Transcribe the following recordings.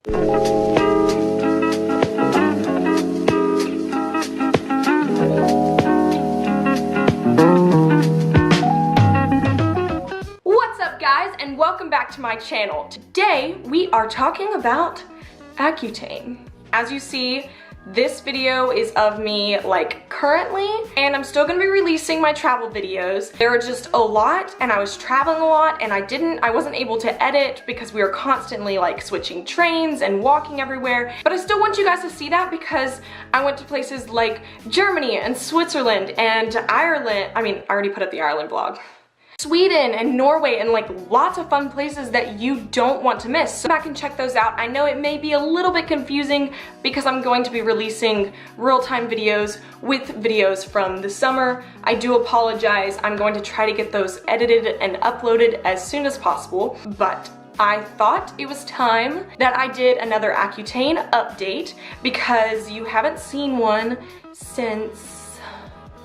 What's up guys, and welcome back to my channel. Today we are talking about Accutane. As you see, this video is of me like currently, and I'm still gonna be releasing my travel videos. There are just a lot, and I was traveling a lot, and I wasn't able to edit because we were constantly like switching trains and walking everywhere. But I still want you guys to see that because I went to places like Germany and Switzerland and Ireland. I mean, I already put up the Ireland vlog. Sweden and Norway, and like lots of fun places that you don't want to miss. So go back and check those out. I know it may be a little bit confusing because I'm going to be releasing real-time videos with videos from the summer. I do apologize. I'm going to try to get those edited and uploaded as soon as possible, but I thought it was time that I did another Accutane update because you haven't seen one since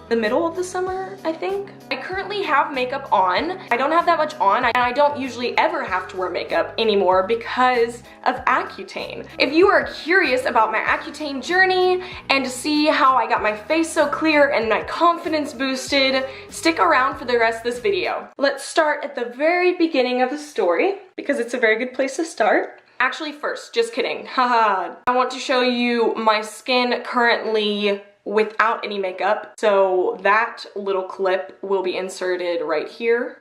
the middle of the summer, I think. I currently have makeup on. I don't have that much on, and I don't usually ever have to wear makeup anymore because of Accutane. If you are curious about my Accutane journey and to see how I got my face so clear and my confidence boosted, stick around for the rest of this video. Let's start at the very beginning of the story because it's a very good place to start. Actually first, just kidding, haha. I want to show you my skin currently without any makeup, so that little clip will be inserted right here.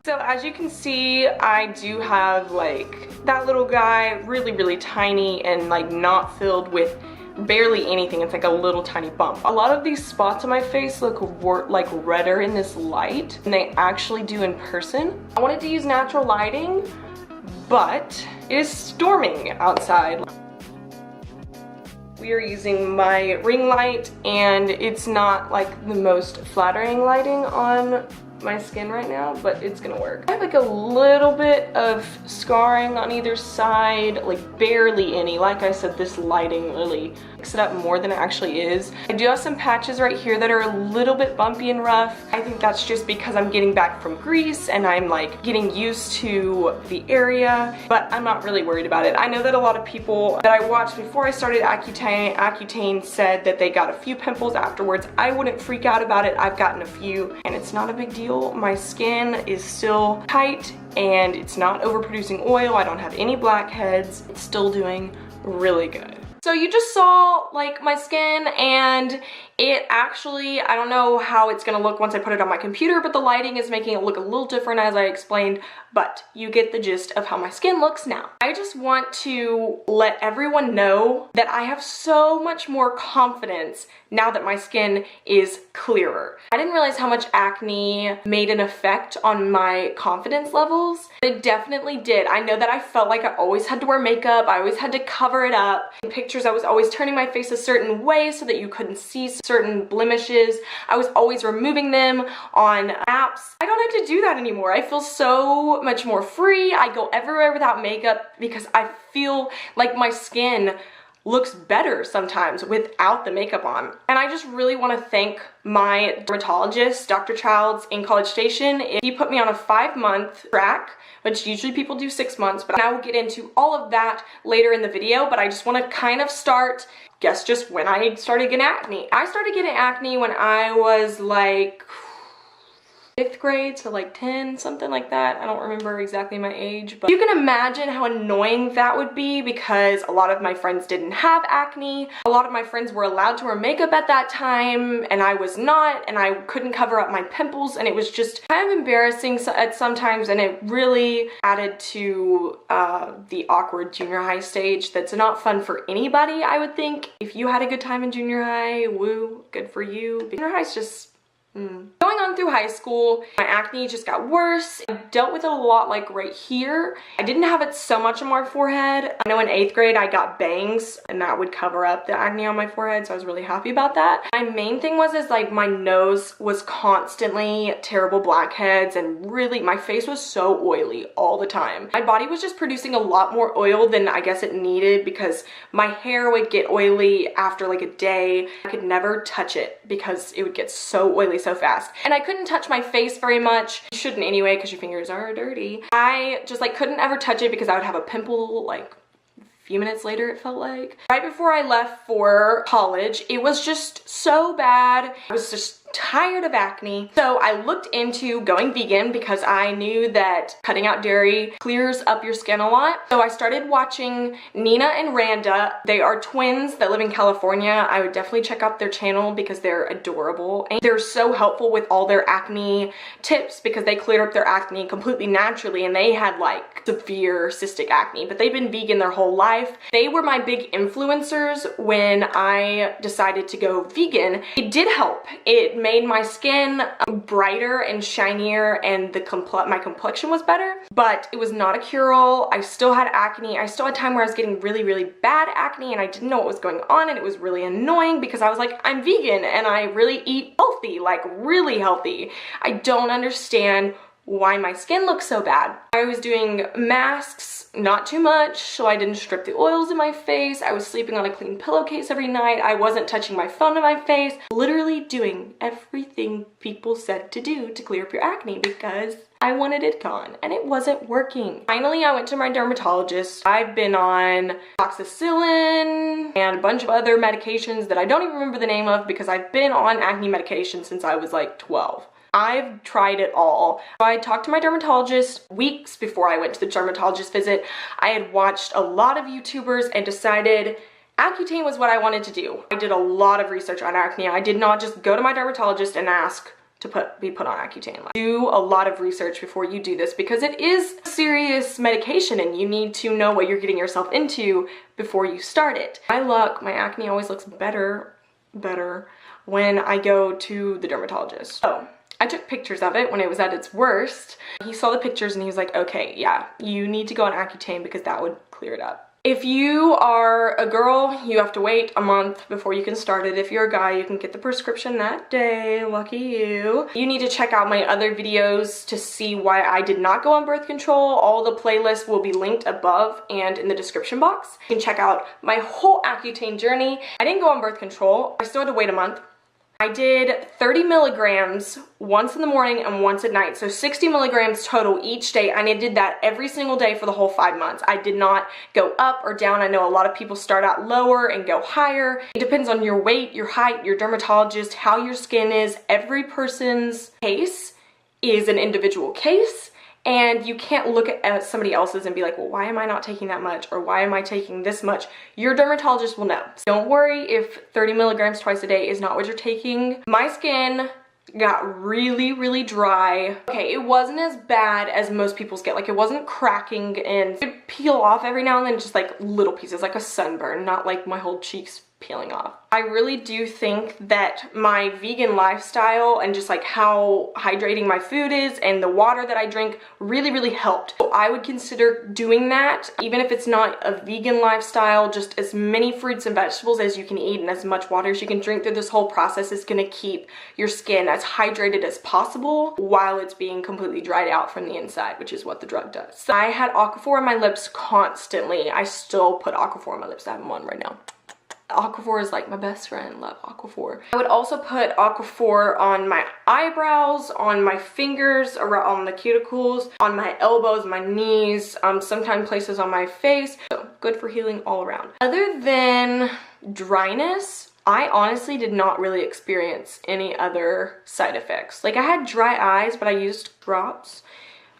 So as you can see, I do have like that little guy, really tiny and like not filled with barely anything. It's like a little tiny bump. A lot of these spots on my face look like redder in this light than they actually do in person. I wanted to use natural lighting, but it is storming outside. We are using my ring light, and it's not like the most flattering lighting on my skin right now, but it's gonna work. I have like a little bit of scarring on either side, like barely any. Like I said, this lighting really makes it up more than it actually is. I do have some patches right here that are a little bit bumpy and rough. I think that's just because I'm getting back from Greece and I'm like getting used to the area, but I'm not really worried about it. I know that a lot of people that I watched before I started Accutane said that they got a few pimples afterwards. I wouldn't freak out about it. I've gotten a few and it's not a big deal. My skin is still tight and it's not overproducing oil. I don't have any blackheads. It's still doing really good. So you just saw like my skin, and it actually, I don't know how it's gonna look once I put it on my computer, but the lighting is making it look a little different as I explained, but you get the gist of how my skin looks now. I just want to let everyone know that I have so much more confidence now that my skin is clearer. I didn't realize how much acne made an effect on my confidence levels. It definitely did. I know that I felt like I always had to wear makeup. I always had to cover it up. In pictures, I was always turning my face a certain way so that you couldn't see certain blemishes. I was always removing them on apps. I don't have to do that anymore. I feel so much more free. I go everywhere without makeup because I feel like my skin looks better sometimes without the makeup on. And I just really want to thank my dermatologist, Dr. Childs in College Station. He put me on a 5-month track, which usually people do 6 months, but I will get into all of that later in the video. But I just want to kind of start, guess just when I started getting acne. I started getting acne when I was like 5th grade, so like 10, something like that. I don't remember exactly my age, but you can imagine how annoying that would be because a lot of my friends didn't have acne. A lot of my friends were allowed to wear makeup at that time, and I was not, and I couldn't cover up my pimples, and it was just kind of embarrassing at sometimes, and it really added to the awkward junior high stage that's not fun for anybody, I would think. If you had a good time in junior high, woo, good for you. Junior high is just Going on through high school, my acne just got worse. I dealt with it a lot like right here. I didn't have it so much on my forehead. I know in 8th grade I got bangs and that would cover up the acne on my forehead, so I was really happy about that. My main thing was like my nose was constantly terrible blackheads, and really my face was so oily all the time. My body was just producing a lot more oil than I guess it needed because my hair would get oily after like a day. I could never touch it because it would get so oily so fast. And I couldn't touch my face very much. You shouldn't anyway because your fingers are dirty. I just like couldn't ever touch it because I would have a pimple like a few minutes later, it felt like. Right before I left for college, it was just so bad. I was just tired of acne. So I looked into going vegan because I knew that cutting out dairy clears up your skin a lot. So I started watching Nina and Randa. They are twins that live in California. I would definitely check out their channel because they're adorable. And they're so helpful with all their acne tips because they cleared up their acne completely naturally, and they had like severe cystic acne, but they've been vegan their whole life. They were my big influencers when I decided to go vegan. It did help. It made my skin brighter and shinier, and my complexion was better, but it was not a cure-all. I still had acne. I still had time where I was getting really, really bad acne and I didn't know what was going on, and it was really annoying because I was like, I'm vegan and I really eat healthy, like really healthy. I don't understand why my skin looks so bad. I was doing masks, not too much, so I didn't strip the oils in my face. I was sleeping on a clean pillowcase every night. I wasn't touching my phone in my face. Literally doing everything people said to do to clear up your acne because I wanted it gone and it wasn't working. Finally, I went to my dermatologist. I've been on doxycycline and a bunch of other medications that I don't even remember the name of because I've been on acne medication since I was like 12. I've tried it all. So I talked to my dermatologist weeks before I went to the dermatologist visit. I had watched a lot of YouTubers and decided Accutane was what I wanted to do. I did a lot of research on acne. I did not just go to my dermatologist and ask to be put on Accutane. Do a lot of research before you do this because it is serious medication and you need to know what you're getting yourself into before you start it. My luck, my acne always looks better when I go to the dermatologist. So I took pictures of it when it was at its worst. He saw the pictures and he was like, okay, yeah, you need to go on Accutane because that would clear it up. If you are a girl, you have to wait a month before you can start it. If you're a guy, you can get the prescription that day. Lucky you. You need to check out my other videos to see why I did not go on birth control. All the playlists will be linked above and in the description box. You can check out my whole Accutane journey. I didn't go on birth control. I still had to wait a month. I did 30 milligrams once in the morning and once at night, so 60 milligrams total each day, and I did that every single day for the whole 5 months. I did not go up or down. I know a lot of people start out lower and go higher. It depends on your weight, your height, your dermatologist, how your skin is. Every person's case is an individual case. And you can't look at somebody else's and be like, well, why am I not taking that much? Or why am I taking this much? Your dermatologist will know. So don't worry if 30 milligrams twice a day is not what you're taking. My skin got really, really dry. Okay, it wasn't as bad as most people's get. Like, it wasn't cracking and it would peel off every now and then, just like little pieces, like a sunburn, not like my whole cheeks peeling off. I really do think that my vegan lifestyle and just like how hydrating my food is and the water that I drink really, really helped. So I would consider doing that, even if it's not a vegan lifestyle. Just as many fruits and vegetables as you can eat and as much water as you can drink through this whole process is gonna keep your skin as hydrated as possible while it's being completely dried out from the inside, which is what the drug does. So I had Aquaphor on my lips constantly. I still put Aquaphor on my lips. I have them on right now. Aquaphor is like my best friend. Love Aquaphor. I would also put Aquaphor on my eyebrows, on my fingers, around on the cuticles, on my elbows, my knees, sometimes places on my face. So good for healing all around. Other than dryness, I honestly did not really experience any other side effects. Like, I had dry eyes, but I used drops.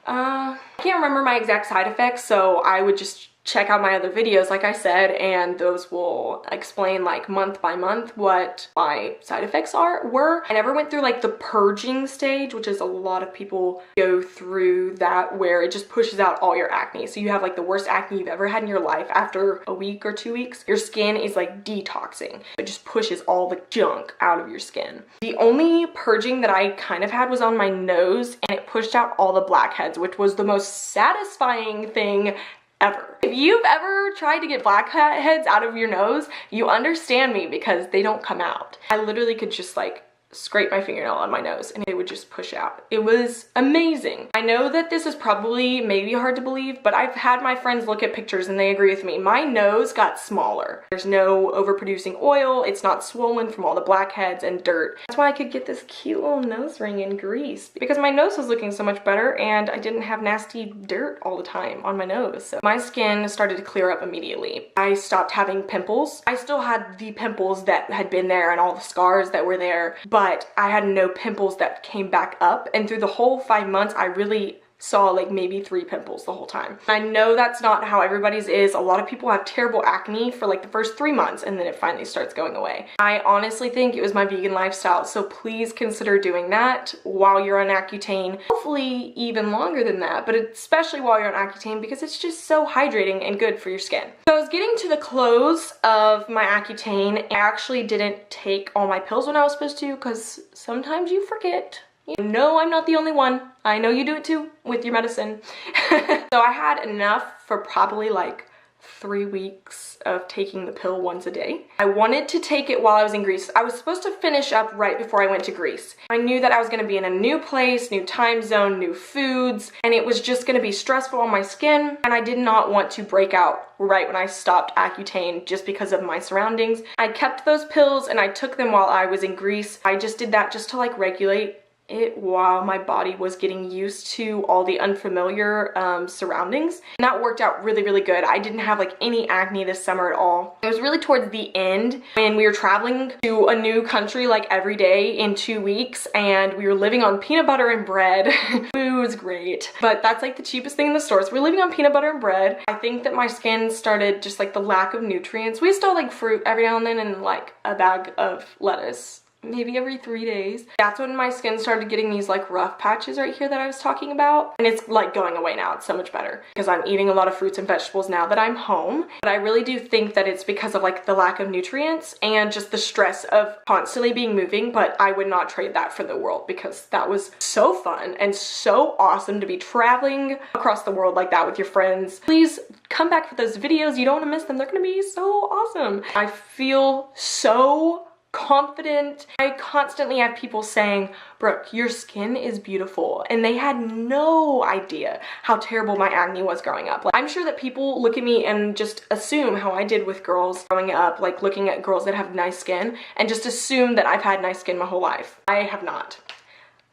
I can't remember my exact side effects, so I would just check out my other videos, like I said, and those will explain like month by month what my side effects were. I never went through like the purging stage, which is a lot of people go through that, where it just pushes out all your acne. So you have like the worst acne you've ever had in your life. After a week or 2 weeks, your skin is like detoxing. It just pushes all the junk out of your skin. The only purging that I kind of had was on my nose, and it pushed out all the blackheads, which was the most satisfying thing ever. If you've ever tried to get blackheads out of your nose, you understand me, because they don't come out. I literally could just like scrape my fingernail on my nose and it would just push out. It was amazing. I know that this is probably maybe hard to believe, but I've had my friends look at pictures and they agree with me. My nose got smaller. There's no overproducing oil. It's not swollen from all the blackheads and dirt. That's why I could get this cute little nose ring in Greece, because my nose was looking so much better and I didn't have nasty dirt all the time on my nose. So my skin started to clear up immediately. I stopped having pimples. I still had the pimples that had been there and all the scars that were there, but I had no pimples that came back up. And through the whole 5 months, I really saw like maybe 3 pimples the whole time. I know that's not how everybody's is. A lot of people have terrible acne for like the first 3 months and then it finally starts going away. I honestly think it was my vegan lifestyle, so please consider doing that while you're on Accutane. Hopefully even longer than that, but especially while you're on Accutane, because it's just so hydrating and good for your skin. So I was getting to the close of my Accutane. I actually didn't take all my pills when I was supposed to, because sometimes you forget. No, I'm not the only one. I know you do it too with your medicine. So I had enough for probably like 3 weeks of taking the pill once a day. I wanted to take it while I was in Greece. I was supposed to finish up right before I went to Greece. I knew that I was going to be in a new place, new time zone, new foods, and it was just going to be stressful on my skin, and I did not want to break out right when I stopped Accutane just because of my surroundings. I kept those pills and I took them while I was in Greece. I just did that just to like regulate it while my body was getting used to all the unfamiliar surroundings, and that worked out really, really good. I didn't have like any acne this summer at all. It was really towards the end when we were traveling to a new country like every day in 2 weeks, and we were living on peanut butter and bread. It was great, but that's like the cheapest thing in the store. So we're living on peanut butter and bread. I think that my skin started just like the lack of nutrients. We still like fruit every now and then and like a bag of lettuce maybe every 3 days. That's when my skin started getting these like rough patches right here that I was talking about, and it's like going away now. It's so much better because I'm eating a lot of fruits and vegetables now that I'm home. But I really do think that it's because of like the lack of nutrients and just the stress of constantly being moving, but I would not trade that for the world, because that was so fun and so awesome to be traveling across the world like that with your friends. Please come back for those videos. You don't want to miss them. They're gonna be so awesome. I feel so confident. I constantly have people saying, Brooke, your skin is beautiful, and they had no idea how terrible my acne was growing up. Like, I'm sure that people look at me and just assume how I did with girls growing up, like looking at girls that have nice skin and just assume that I've had nice skin my whole life. I have not.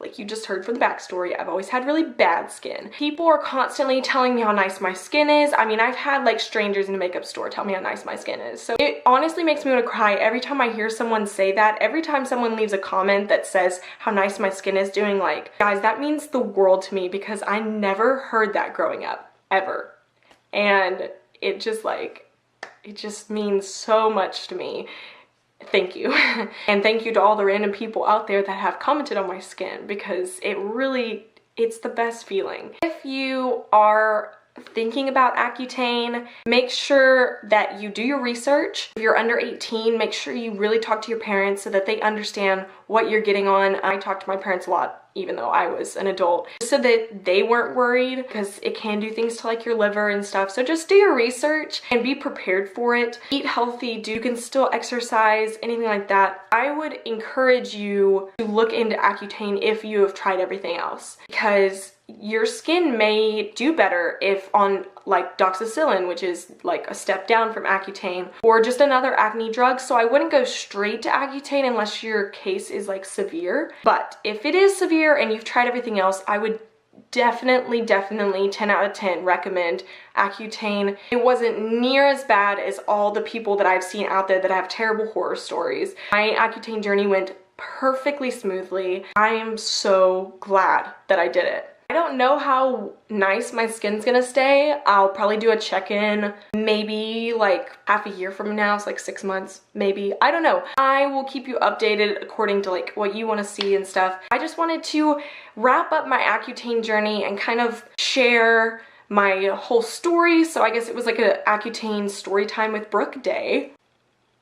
Like you just heard from the backstory, I've always had really bad skin. People are constantly telling me how nice my skin is. I mean, I've had like strangers in a makeup store tell me how nice my skin is. So it honestly makes me want to cry every time I hear someone say that. Every time someone leaves a comment that says how nice my skin is doing, like, guys, that means the world to me, because I never heard that growing up, ever. And it just like, it just means so much to me. Thank you. And thank you to all the random people out there that have commented on my skin, because it's the best feeling. If you are thinking about Accutane, make sure that you do your research. If you're under 18, make sure you really talk to your parents so that they understand what you're getting on. I talked to my parents a lot, even though I was an adult, so that they weren't worried, because it can do things to like your liver and stuff. So just do your research and be prepared for it. Eat healthy, you can still exercise, anything like that. I would encourage you to look into Accutane if you have tried everything else, because your skin may do better if on like doxycycline, which is like a step down from Accutane, or just another acne drug. So I wouldn't go straight to Accutane unless your case is like severe. But if it is severe and you've tried everything else, I would definitely 10 out of 10 recommend Accutane. It wasn't near as bad as all the people that I've seen out there that have terrible horror stories. My Accutane journey went perfectly smoothly. I am so glad that I did it. I don't know how nice my skin's gonna stay. I'll probably do a check-in maybe like half a year from now. It's like 6 months, maybe. I don't know. I will keep you updated according to like what you want to see and stuff. I just wanted to wrap up my Accutane journey and kind of share my whole story. So I guess it was like a Accutane story time with Brooke day.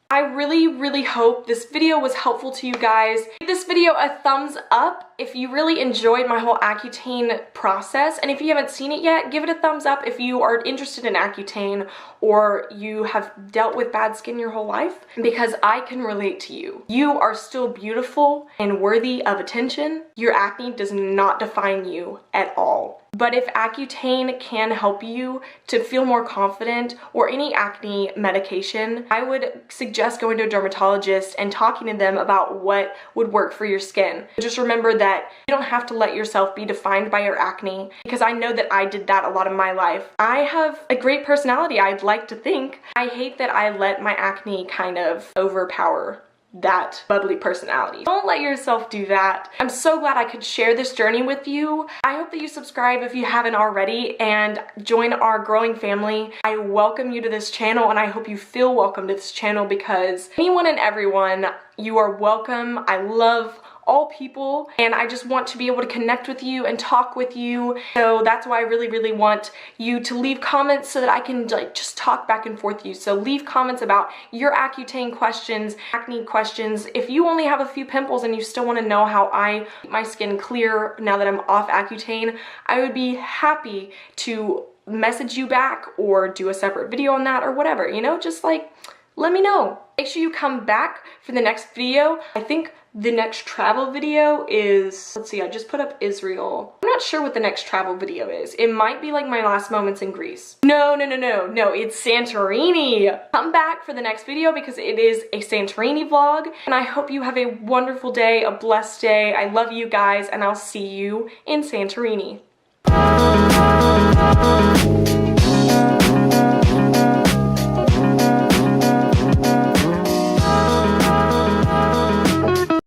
I really hope this video was helpful to you guys. Give this video a thumbs up if you really enjoyed my whole Accutane process, and if you haven't seen it yet, give it a thumbs up if you are interested in Accutane or you have dealt with bad skin your whole life, because I can relate to you. You are still beautiful and worthy of attention. Your acne does not define you at all. But if Accutane can help you to feel more confident, or any acne medication, I would suggest going to a dermatologist and talking to them about what would work for your skin. Just remember that you don't have to let yourself be defined by your acne, because I know that I did that a lot of my life. I have a great personality, I'd like to think. I hate that I let my acne kind of overpower that bubbly personality. Don't let yourself do that. I'm so glad I could share this journey with you. I hope that you subscribe if you haven't already and join our growing family. I welcome you to this channel, and I hope you feel welcome to this channel, because anyone and everyone, you are welcome. I love all people, and I just want to be able to connect with you and talk with you. So that's why I really want you to leave comments so that I can like just talk back and forth with you. So leave comments about your Accutane questions, acne questions. If you only have a few pimples and you still want to know how I keep my skin clear now that I'm off Accutane, I would be happy to message you back or do a separate video on that or whatever, you know, just like let me know. Make sure you come back for the next video. I think the next travel video is, let's see, I just put up Israel. I'm not sure what the next travel video is. It might be like my last moments in Greece. No, it's Santorini. Come back for the next video because it is a Santorini vlog, and I hope you have a wonderful day, a blessed day. I love you guys, and I'll see you in Santorini.